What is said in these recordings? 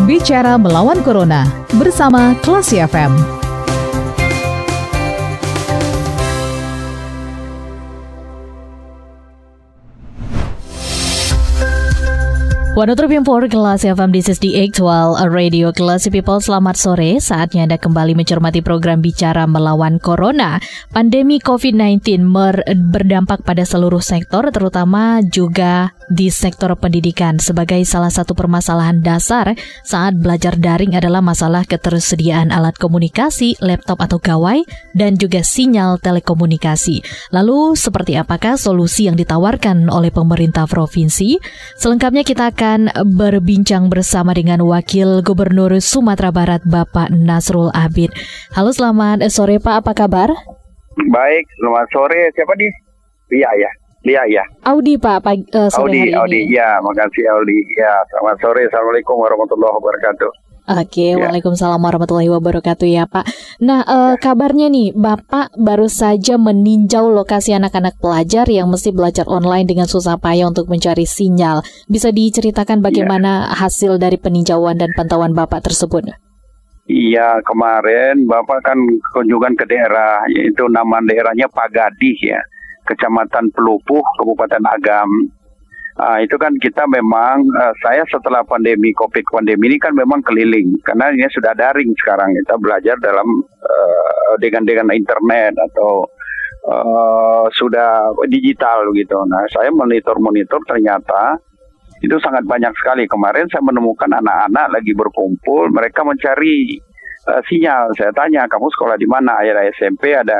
Bicara melawan Corona bersama Klasi FM. For Klasi FM, this is the actual radio Klasi People. Selamat sore, saatnya Anda kembali mencermati program Bicara Melawan Corona. Pandemi COVID-19 berdampak pada seluruh sektor, terutama juga di sektor pendidikan. Sebagai salah satu permasalahan dasar saat belajar daring adalah masalah ketersediaan alat komunikasi, laptop atau gawai, dan juga sinyal telekomunikasi. Lalu, seperti apakah solusi yang ditawarkan oleh pemerintah provinsi? Selengkapnya kita akan berbincang bersama dengan Wakil Gubernur Sumatera Barat, Bapak Nasrul Abid. Halo, selamat sore Pak, apa kabar? Baik, selamat sore. Siapa nih? Lia ya. Audi Pak, sore Audi, ya, makasih Audi. Ya, selamat sore. Assalamualaikum warahmatullahi wabarakatuh. Oke, ya. Waalaikumsalam warahmatullahi wabarakatuh ya Pak. Nah, kabarnya nih, Bapak baru saja meninjau lokasi anak-anak pelajar yang mesti belajar online dengan susah payah untuk mencari sinyal. Bisa diceritakan bagaimana hasil dari peninjauan dan pantauan Bapak tersebut? Iya, kemarin Bapak kan kunjungan ke daerah, yaitu nama daerahnya Pagadih ya, Kecamatan Pelupuh, Kabupaten Agam. Itu kan kita memang, saya setelah pandemi ini kan memang keliling, karena ini sudah daring sekarang, kita belajar dalam dengan internet atau sudah digital gitu. Nah, saya monitor ternyata itu sangat banyak sekali. Kemarin saya menemukan anak-anak lagi berkumpul, mereka mencari sinyal. Saya tanya, kamu sekolah di mana? Ada SMP, ada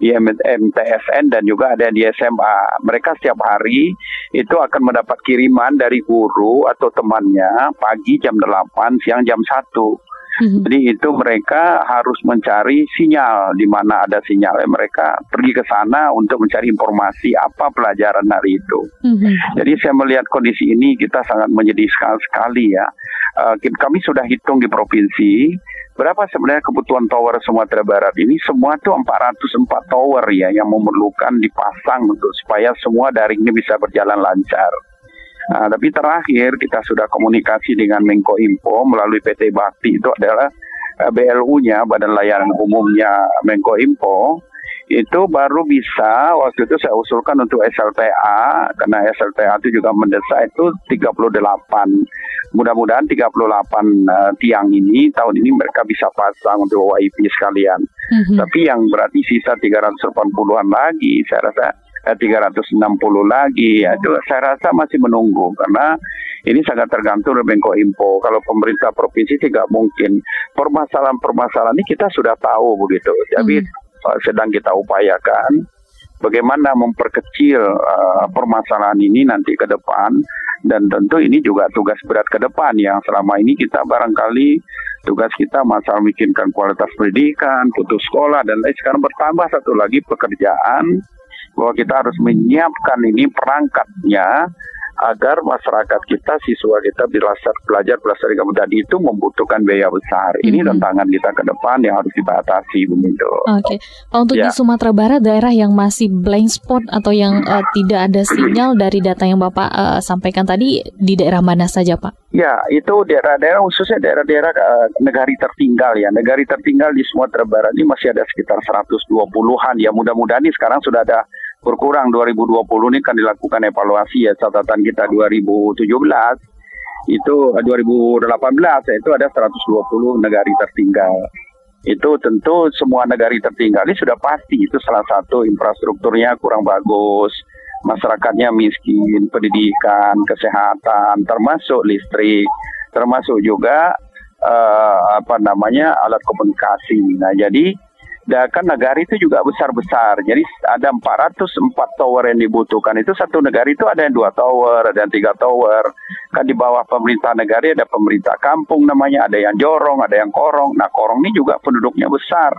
MTSN dan juga ada di SMA. Mereka setiap hari itu akan mendapat kiriman dari guru atau temannya pagi jam 8, siang jam 1. Jadi itu mereka harus mencari sinyal, di mana ada sinyal. Mereka pergi ke sana untuk mencari informasi apa pelajaran hari itu. Jadi saya melihat kondisi ini kita sangat menyedihkan sekali ya. Kami sudah hitung di provinsi berapa sebenarnya kebutuhan tower Sumatera Barat ini. Semua tuh 404 tower ya yang memerlukan dipasang untuk supaya semua daring ini bisa berjalan lancar. Tapi terakhir kita sudah komunikasi dengan Menko Info melalui PT Bakti, itu adalah BLU-nya, Badan Layanan Umumnya Menko Info. Itu baru bisa, waktu itu saya usulkan untuk SLTA, karena SLTA itu juga mendesak itu 38. Mudah-mudahan 38 tiang ini, tahun ini mereka bisa pasang untuk WiFi sekalian. Tapi yang berarti sisa 380-an lagi, saya rasa 360 lagi, ya, itu saya rasa masih menunggu, karena ini sangat tergantung dari Menko Info. Kalau pemerintah provinsi tidak mungkin. Permasalahan ini kita sudah tahu begitu. Jadi sedang kita upayakan bagaimana memperkecil permasalahan ini nanti ke depan, dan tentu ini juga tugas berat ke depan yang selama ini kita barangkali tugas kita masalah bikinkan kualitas pendidikan, putus sekolah dan lain. Sekarang bertambah satu lagi pekerjaan, bahwa kita harus menyiapkan ini perangkatnya agar masyarakat kita, siswa kita belajar dengan mudah, itu membutuhkan biaya besar. Ini tantangan kita ke depan yang harus kita atasi begitu. Oke. Untuk di Sumatera Barat, daerah yang masih blank spot atau yang tidak ada sinyal dari data yang Bapak sampaikan tadi, di daerah mana saja Pak? Ya, itu daerah-daerah khususnya daerah-daerah negari tertinggal ya. Negari tertinggal di Sumatera Barat ini masih ada sekitar 120-an ya. Mudah-mudahan ini sekarang sudah ada berkurang. 2020 ini kan dilakukan evaluasi ya, catatan kita 2017 itu 2018 ya, itu ada 120 negari tertinggal. Itu tentu semua negari tertinggal ini sudah pasti itu salah satu infrastrukturnya kurang bagus, masyarakatnya miskin, pendidikan, kesehatan, termasuk listrik, termasuk juga alat komunikasi. Nah, jadi kan negara itu juga besar-besar. Jadi ada 404 tower yang dibutuhkan. Itu satu negara itu ada yang 2 tower, ada yang 3 tower. Kan di bawah pemerintah negara ada pemerintah kampung namanya, ada yang jorong, ada yang korong. Nah, korong ini juga penduduknya besar.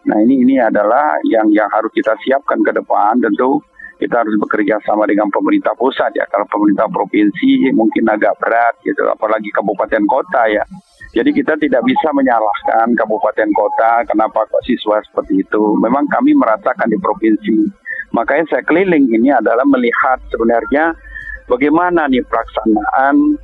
Nah, ini adalah yang harus kita siapkan ke depan. Tentu kita harus bekerja sama dengan pemerintah pusat ya. Kalau pemerintah provinsi mungkin agak berat gitu, apalagi kabupaten kota ya. Jadi kita tidak bisa menyalahkan kabupaten kota kenapa kok siswa seperti itu. Memang kami merasakan di provinsi. Makanya saya keliling ini adalah melihat sebenarnya bagaimana nih pelaksanaan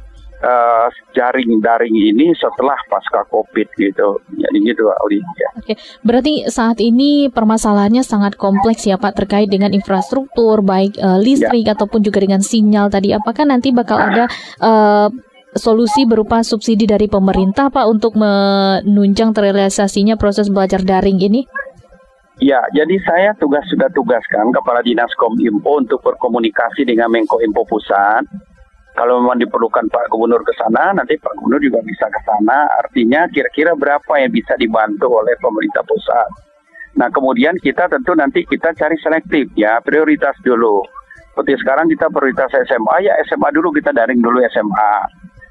jaring daring ini setelah pasca COVID gitu. Jadi gitu, Audi. Ya. Oke, berarti saat ini permasalahannya sangat kompleks ya Pak, terkait dengan infrastruktur baik listrik ataupun juga dengan sinyal tadi. Apakah nanti bakal ada solusi berupa subsidi dari pemerintah Pak untuk menunjang terrealisasinya proses belajar daring ini? Ya, jadi saya sudah tugaskan Kepala Dinas Kominfo untuk berkomunikasi dengan Menko Info Pusat. Kalau memang diperlukan Pak Gubernur ke sana, nanti Pak Gubernur juga bisa ke sana. Artinya kira-kira berapa yang bisa dibantu oleh pemerintah pusat. Nah, kemudian kita tentu nanti kita cari selektif ya, prioritas dulu. Seperti sekarang kita prioritas SMA, ya SMA dulu, kita daring dulu SMA.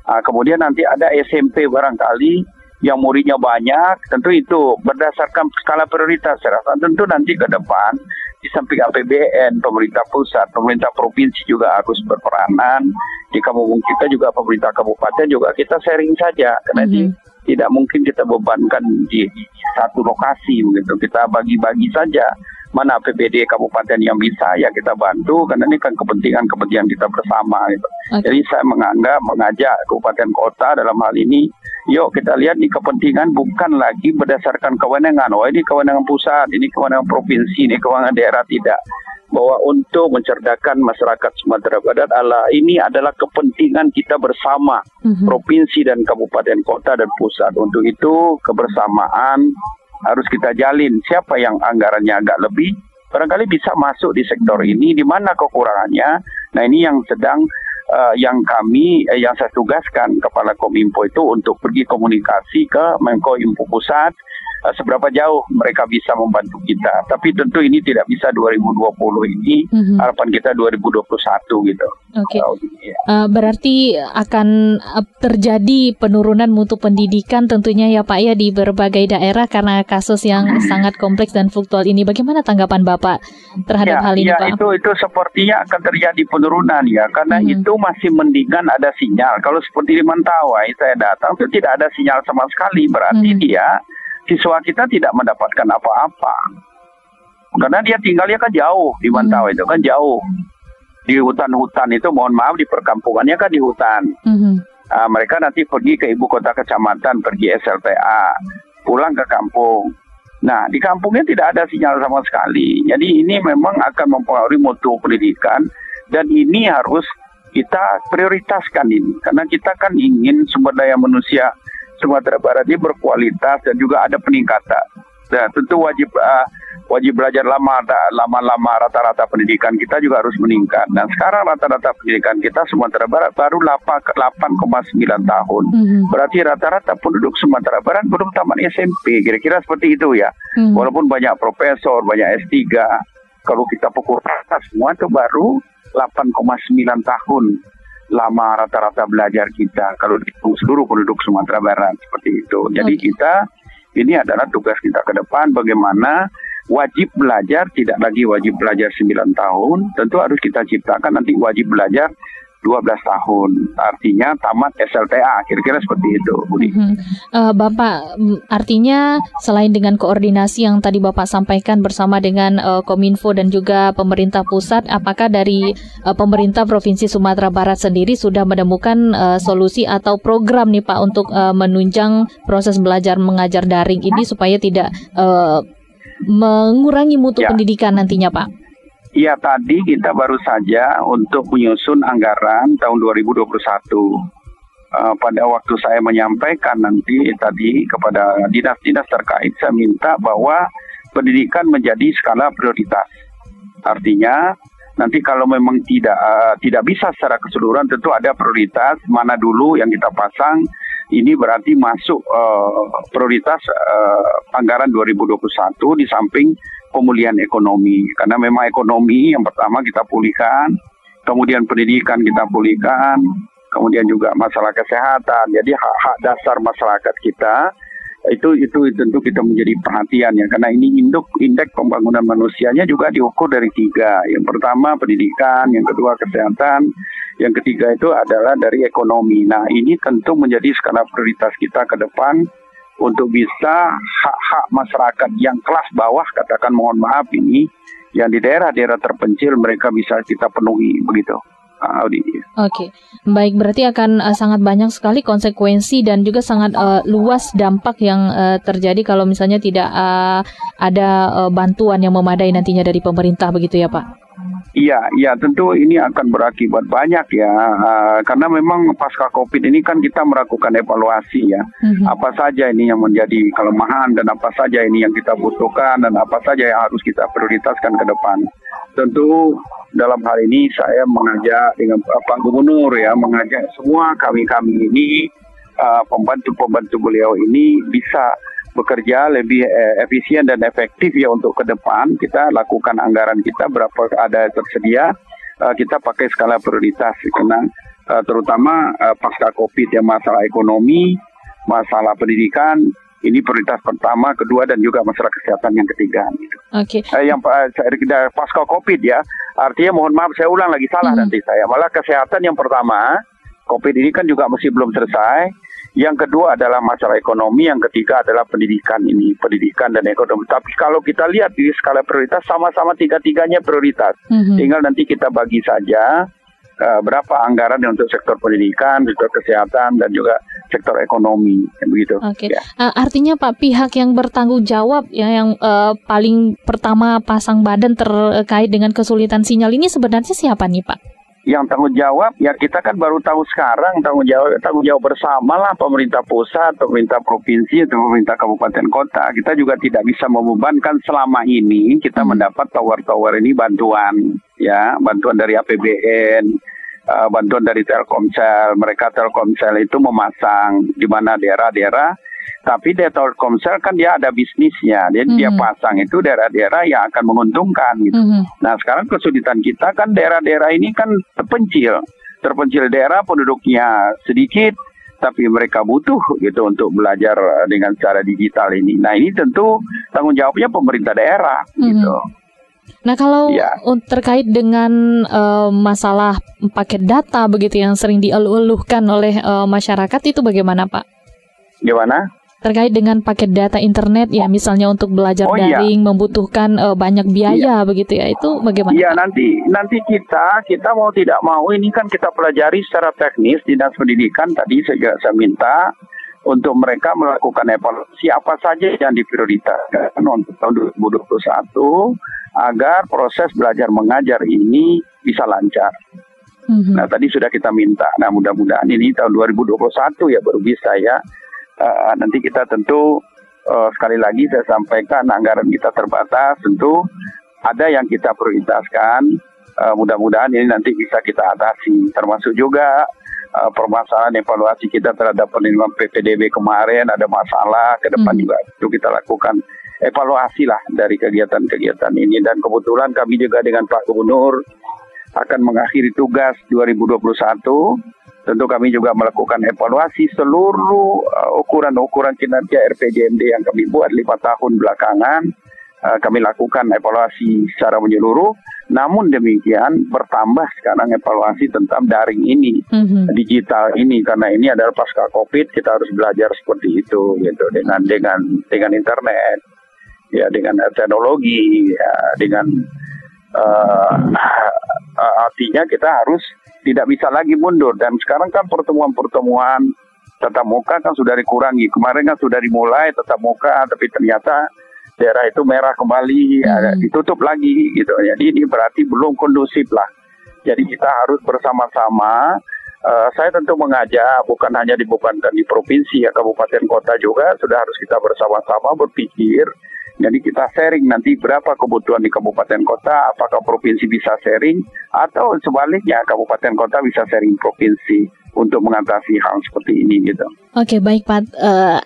Nah, kemudian nanti ada SMP barangkali yang muridnya banyak, tentu itu berdasarkan skala prioritas. Saya rasa tentu nanti ke depan, di samping APBN, pemerintah pusat, pemerintah provinsi juga harus berperanan. Jika mungkin kita juga pemerintah kabupaten juga kita sharing saja, karena tidak mungkin kita bebankan di satu lokasi begitu. Kita bagi-bagi saja. Mana APBD kabupaten yang bisa ya kita bantu, karena ini kan kepentingan kita bersama gitu. Jadi saya mengajak kabupaten kota dalam hal ini, yuk kita lihat di kepentingan bukan lagi berdasarkan kewenangan. Oh ini kewenangan pusat, ini kewenangan provinsi, ini kewenangan daerah, tidak. Bahwa untuk mencerdakan masyarakat Sumatera Barat ini adalah kepentingan kita bersama, provinsi dan kabupaten kota dan pusat. Untuk itu kebersamaan harus kita jalin. Siapa yang anggarannya agak lebih, barangkali bisa masuk di sektor ini, di mana kekurangannya. Nah ini yang sedang yang saya tugaskan Kepala Kominfo itu untuk pergi komunikasi ke Menko Info Pusat, seberapa jauh mereka bisa membantu kita. Tapi tentu ini tidak bisa 2020 ini, harapan kita 2021 gitu. Oke. Berarti akan terjadi penurunan mutu pendidikan tentunya ya Pak ya di berbagai daerah karena kasus yang sangat kompleks dan fluktual ini. Bagaimana tanggapan Bapak terhadap hal ini Pak? Itu sepertinya akan terjadi penurunan ya, karena itu masih mendingan ada sinyal. Kalau seperti di Mentawai saya datang itu tidak ada sinyal sama sekali, berarti siswa kita tidak mendapatkan apa-apa. Karena dia tinggalnya kan jauh di Mentawai, itu kan jauh. Di hutan-hutan itu, mohon maaf, di perkampungannya kan di hutan. Mereka nanti pergi ke ibu kota kecamatan, pergi SLTA, pulang ke kampung. Nah, di kampungnya tidak ada sinyal sama sekali. Jadi ini memang akan mempengaruhi mutu pendidikan, dan ini harus kita prioritaskan ini. Karena kita kan ingin sumber daya manusia Sumatera Barat ini berkualitas dan juga ada peningkatan. Dan tentu wajib belajar lama rata-rata pendidikan kita juga harus meningkat. Dan sekarang rata-rata pendidikan kita Sumatera Barat baru 8,9 tahun. Berarti rata-rata penduduk Sumatera Barat belum tamat SMP. Kira-kira seperti itu ya. Walaupun banyak profesor, banyak S3. Kalau kita pukul rata semua itu baru 8,9 tahun. Lama rata-rata belajar kita kalau dihitung seluruh penduduk Sumatera Barat seperti itu. Jadi ini adalah tugas kita ke depan, bagaimana wajib belajar tidak lagi wajib belajar 9 tahun, tentu harus kita ciptakan nanti wajib belajar 12 tahun, artinya tamat SLTA, kira-kira seperti itu, Budi. Bapak, artinya selain dengan koordinasi yang tadi Bapak sampaikan bersama dengan Kominfo dan juga pemerintah pusat, apakah dari pemerintah Provinsi Sumatera Barat sendiri sudah menemukan solusi atau program nih Pak untuk menunjang proses belajar mengajar daring ini supaya tidak mengurangi mutu pendidikan nantinya Pak? Ya, tadi kita baru saja untuk menyusun anggaran tahun 2021. Pada waktu saya menyampaikan nanti tadi kepada dinas-dinas terkait, saya minta bahwa pendidikan menjadi skala prioritas. Artinya nanti kalau memang tidak bisa secara keseluruhan, tentu ada prioritas mana dulu yang kita pasang. Ini berarti masuk prioritas anggaran 2021 di samping pemulihan ekonomi. Karena memang ekonomi yang pertama kita pulihkan, kemudian pendidikan kita pulihkan, kemudian juga masalah kesehatan. Jadi hak-hak dasar masyarakat kita itu tentu kita menjadi perhatian ya, karena ini indeks pembangunan manusianya juga diukur dari 3. Yang pertama pendidikan, yang kedua kesehatan, yang ketiga itu adalah dari ekonomi. Nah ini tentu menjadi skala prioritas kita ke depan untuk bisa hak-hak masyarakat yang kelas bawah, katakan mohon maaf ini, yang di daerah-daerah terpencil mereka bisa kita penuhi begitu. Audi. Oke, baik, berarti akan sangat banyak sekali konsekuensi dan juga sangat luas dampak yang terjadi kalau misalnya tidak ada bantuan yang memadai nantinya dari pemerintah, begitu ya Pak? Iya, tentu ini akan berakibat banyak ya, karena memang pasca COVID ini kan kita melakukan evaluasi ya, apa saja ini yang menjadi kelemahan dan apa saja ini yang kita butuhkan dan apa saja yang harus kita prioritaskan ke depan. Tentu dalam hal ini saya mengajak dengan Pak Gubernur ya, mengajak semua kami ini pembantu-pembantu beliau ini bisa bekerja lebih efisien dan efektif ya untuk ke depan. Kita lakukan anggaran kita berapa ada tersedia, kita pakai skala prioritas karena terutama pasca COVID ya, masalah ekonomi, masalah pendidikan ini prioritas pertama, kedua dan juga masalah kesehatan yang ketiga. Gitu. Oke. Yang pasca COVID ya, artinya mohon maaf saya ulang lagi salah nanti saya. Malah kesehatan yang pertama, COVID ini kan juga masih belum selesai. Yang kedua adalah masalah ekonomi, yang ketiga adalah pendidikan dan ekonomi. Tapi kalau kita lihat di skala prioritas sama-sama tiga-tiganya prioritas. Tinggal nanti kita bagi saja berapa anggaran untuk sektor pendidikan, sektor kesehatan dan juga sektor ekonomi, begitu. Oke. Ya. Artinya Pak, pihak yang bertanggung jawab ya, yang paling pertama pasang badan terkait dengan kesulitan sinyal ini sebenarnya siapa nih Pak? Yang tanggung jawab ya kita kan baru tahu sekarang, tanggung jawab bersama lah, pemerintah pusat, pemerintah provinsi atau pemerintah kabupaten kota. Kita juga tidak bisa membebankan selama ini kita mendapat tower ini bantuan dari APBN, bantuan dari Telkomsel. Mereka Telkomsel itu memasang di mana daerah-daerah. Tapi di Telkomsel kan dia ada bisnisnya, dia pasang itu daerah-daerah yang akan menguntungkan gitu. Nah sekarang kesulitan kita kan daerah-daerah ini kan terpencil daerah, penduduknya sedikit, tapi mereka butuh gitu untuk belajar dengan cara digital ini. Nah ini tentu tanggung jawabnya pemerintah daerah gitu. Nah kalau terkait dengan masalah paket data begitu yang sering dieluh-eluhkan oleh masyarakat itu bagaimana Pak? Gimana? Terkait dengan paket data internet ya, misalnya untuk belajar daring membutuhkan banyak biaya begitu ya, itu bagaimana? Iya, nanti kita mau tidak mau ini kan kita pelajari secara teknis. Dinas Pendidikan tadi saya minta untuk mereka melakukan evaluasi apa saja yang diprioritaskan untuk tahun 2021 agar proses belajar mengajar ini bisa lancar. Nah tadi sudah kita minta. Nah mudah-mudahan ini tahun 2021 ya baru bisa ya. Nanti kita tentu sekali lagi saya sampaikan anggaran kita terbatas, tentu ada yang kita prioritaskan, mudah-mudahan ini nanti bisa kita atasi, termasuk juga permasalahan evaluasi kita terhadap penerimaan PPDB kemarin ada masalah, ke depan juga itu kita lakukan evaluasi lah dari kegiatan-kegiatan ini. Dan kebetulan kami juga dengan Pak Gubernur akan mengakhiri tugas 2021. Tentu kami juga melakukan evaluasi seluruh ukuran-ukuran kinerja RPJMD yang kami buat 5 tahun belakangan. Kami lakukan evaluasi secara menyeluruh. Namun demikian bertambah sekarang evaluasi tentang daring ini, digital ini, karena ini adalah pasca COVID, kita harus belajar seperti itu gitu, dengan internet, ya dengan teknologi, ya dengan artinya kita harus tidak bisa lagi mundur. Dan sekarang kan pertemuan-pertemuan tatap muka kan sudah dikurangi. Kemarin kan sudah dimulai tatap muka, tapi ternyata daerah itu merah kembali, ditutup lagi gitu. Jadi ini berarti belum kondusif lah. Jadi kita harus bersama-sama. Saya tentu mengajak bukan hanya dibebankan di provinsi ya, kabupaten kota juga sudah harus kita bersama-sama berpikir. Jadi kita sharing nanti berapa kebutuhan di kabupaten kota, apakah provinsi bisa sharing, atau sebaliknya kabupaten kota bisa sharing provinsi untuk mengatasi hal seperti ini gitu. Oke, baik Pak.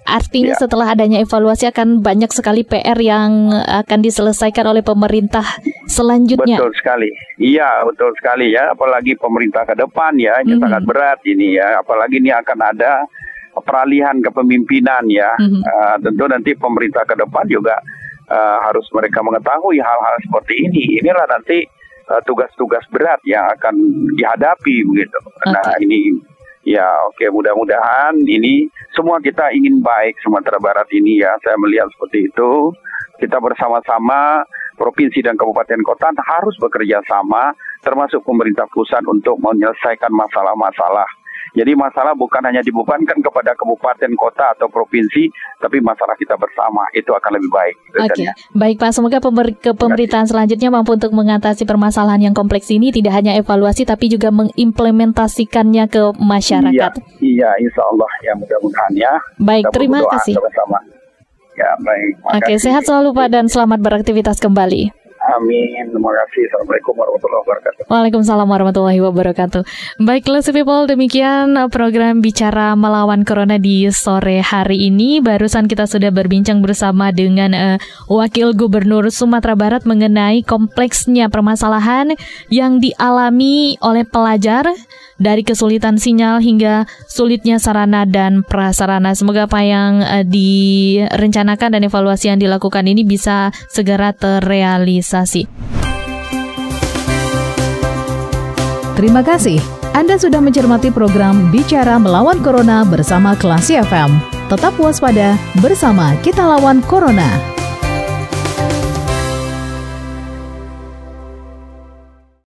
Artinya setelah adanya evaluasi akan banyak sekali PR yang akan diselesaikan oleh pemerintah selanjutnya. Betul sekali. Iya, betul sekali ya. Apalagi pemerintah ke depan ya, ini sangat berat ini ya. Apalagi ini akan ada peralihan kepemimpinan ya. Tentu nanti pemerintah ke depan juga harus mereka mengetahui hal-hal seperti ini. Inilah nanti tugas-tugas berat yang akan dihadapi begitu. Nah ini ya mudah-mudahan ini semua kita ingin baik Sumatera Barat ini ya. Saya melihat seperti itu. Kita bersama-sama provinsi dan kabupaten kota harus bekerja sama termasuk pemerintah pusat untuk menyelesaikan masalah-masalah. Jadi masalah bukan hanya dibebankan kepada kabupaten, kota, atau provinsi, tapi masalah kita bersama. Itu akan lebih baik. Oke, baik Pak. Semoga pemerintahan selanjutnya mampu untuk mengatasi permasalahan yang kompleks ini, tidak hanya evaluasi, tapi juga mengimplementasikannya ke masyarakat. Iya, insya Allah. Ya, mudah-mudahan ya. Baik, terima kasih. Sama-sama. Ya, baik. Oke, sehat selalu Pak dan selamat beraktivitas kembali. Amin. Terima kasih. Assalamualaikum warahmatullahi wabarakatuh. Waalaikumsalam warahmatullahi wabarakatuh. Baik, Classy People, demikian program Bicara Melawan Corona di sore hari ini. Barusan kita sudah berbincang bersama dengan Wakil Gubernur Sumatera Barat mengenai kompleksnya permasalahan yang dialami oleh pelajar, dari kesulitan sinyal hingga sulitnya sarana dan prasarana. Semoga apa yang direncanakan dan evaluasi yang dilakukan ini bisa segera terrealisasi. Terima kasih. Anda sudah mencermati program Bicara Melawan Corona bersama Classy FM. Tetap waspada, bersama kita lawan Corona.